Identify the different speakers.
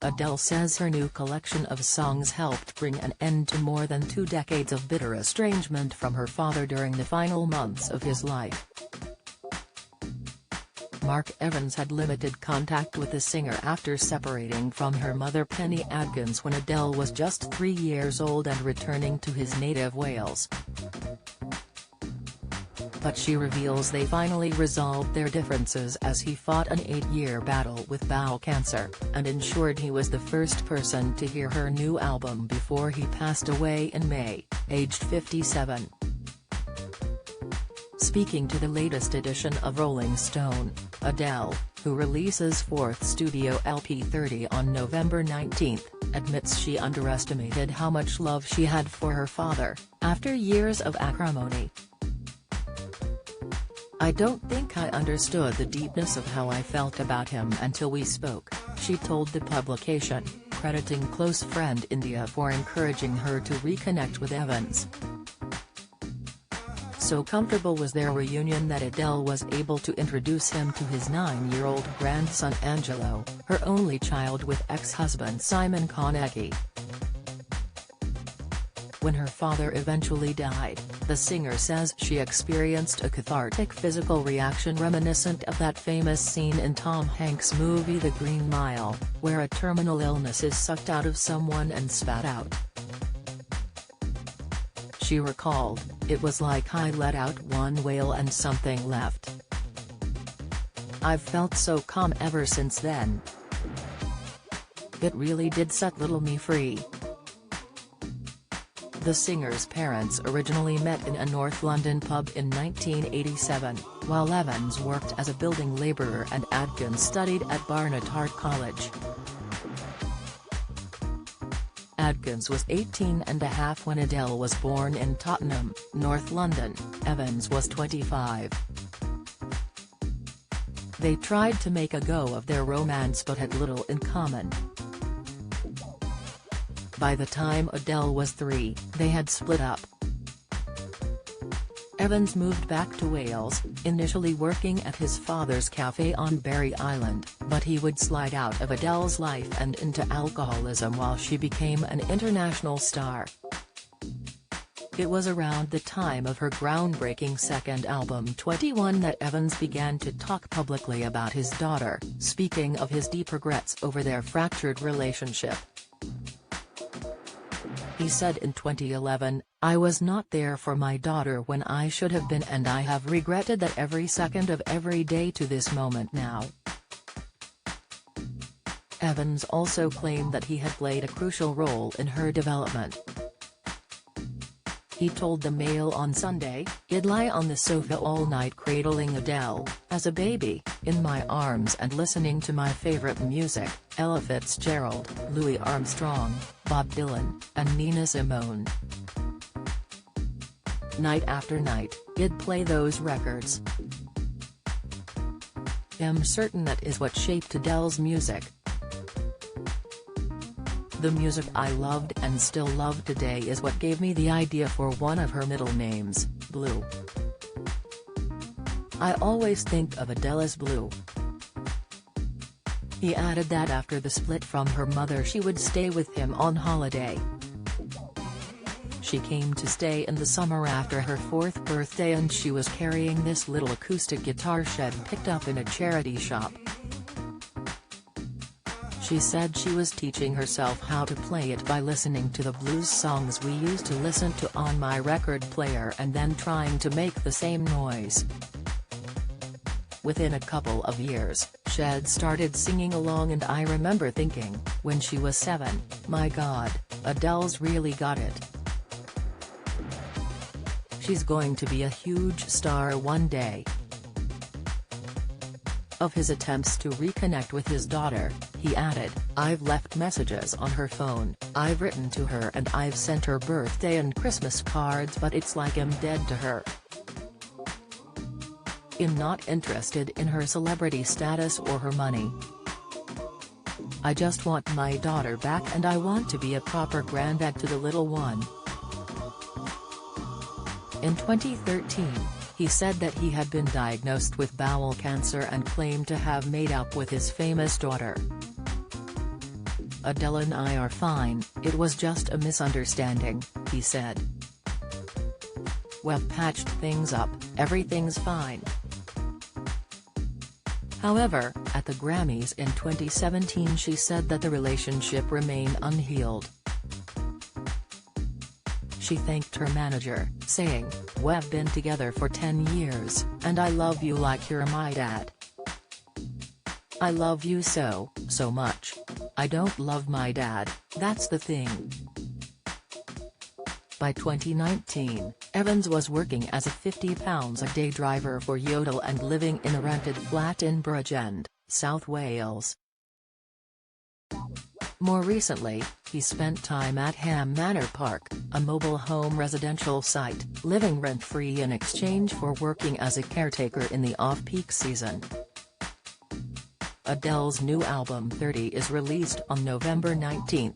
Speaker 1: Adele says her new collection of songs helped bring an end to more than 2 decades of bitter estrangement from her father during the final months of his life. Mark Evans had limited contact with the singer after separating from her mother Penny Adkins when Adele was just 3 years old and returning to his native Wales. But she reveals they finally resolved their differences as he fought an 8-year battle with bowel cancer, and ensured he was the first person to hear her new album before he passed away in May, aged 57. Speaking to the latest edition of Rolling Stone, Adele, who releases 4th studio LP 30 on November 19, admits she underestimated how much love she had for her father, after years of acrimony. "I don't think I understood the deepness of how I felt about him until we spoke," she told the publication, crediting close friend India for encouraging her to reconnect with Evans. So comfortable was their reunion that Adele was able to introduce him to his 9-year-old grandson Angelo, her only child with ex-husband Simon Konecki. When her father eventually died, the singer says she experienced a cathartic physical reaction reminiscent of that famous scene in Tom Hanks' movie The Green Mile, where a terminal illness is sucked out of someone and spat out. She recalled, "It was like I let out one whale and something left. I've felt so calm ever since then. It really did set little me free." The singer's parents originally met in a North London pub in 1987, while Evans worked as a building labourer and Adkins studied at Barnet Art College. Adkins was 18 and a half when Adele was born in Tottenham, North London. Evans was 25. They tried to make a go of their romance but had little in common. By the time Adele was 3, they had split up. Evans moved back to Wales, initially working at his father's cafe on Berry Island, but he would slide out of Adele's life and into alcoholism while she became an international star. It was around the time of her groundbreaking second album 21 that Evans began to talk publicly about his daughter, speaking of his deep regrets over their fractured relationship. He said in 2011, "I was not there for my daughter when I should have been, and I have regretted that every second of every day to this moment now." Evans also claimed that he had played a crucial role in her development. He told the Mail on Sunday, "I'd lie on the sofa all night cradling Adele, as a baby, in my arms and listening to my favorite music, Ella Fitzgerald, Louis Armstrong, Bob Dylan, and Nina Simone. Night after night, I'd play those records. I'm certain that is what shaped Adele's music. The music I loved and still love today is what gave me the idea for one of her middle names, Blue. I always think of Adele as Blue." He added that after the split from her mother she would stay with him on holiday. She came to stay in the summer after her 4th birthday and she was carrying this little acoustic guitar she'd picked up in a charity shop. She said she was teaching herself how to play it by listening to the blues songs we used to listen to on my record player and then trying to make the same noise. Within a couple of years, she'd started singing along and I remember thinking, when she was 7, my God, Adele's really got it. She's going to be a huge star one day." Of his attempts to reconnect with his daughter, he added, "I've left messages on her phone, I've written to her and I've sent her birthday and Christmas cards, but it's like I'm dead to her. I'm not interested in her celebrity status or her money. I just want my daughter back and I want to be a proper granddad to the little one." In 2013, he said that he had been diagnosed with bowel cancer and claimed to have made up with his famous daughter. "Adele and I are fine, it was just a misunderstanding," he said. "We've patched things up, everything's fine." However, at the Grammys in 2017 she said that the relationship remained unhealed. She thanked her manager, saying, "We've been together for 10 years, and I love you like you're my dad. I love you so much. I don't love my dad, that's the thing." By 2019, Evans was working as a £50-a-day driver for Yodel and living in a rented flat in Bridgend, South Wales. More recently, he spent time at Ham Manor Park, a mobile home residential site, living rent-free in exchange for working as a caretaker in the off-peak season. Adele's new album 30 is released on November 19.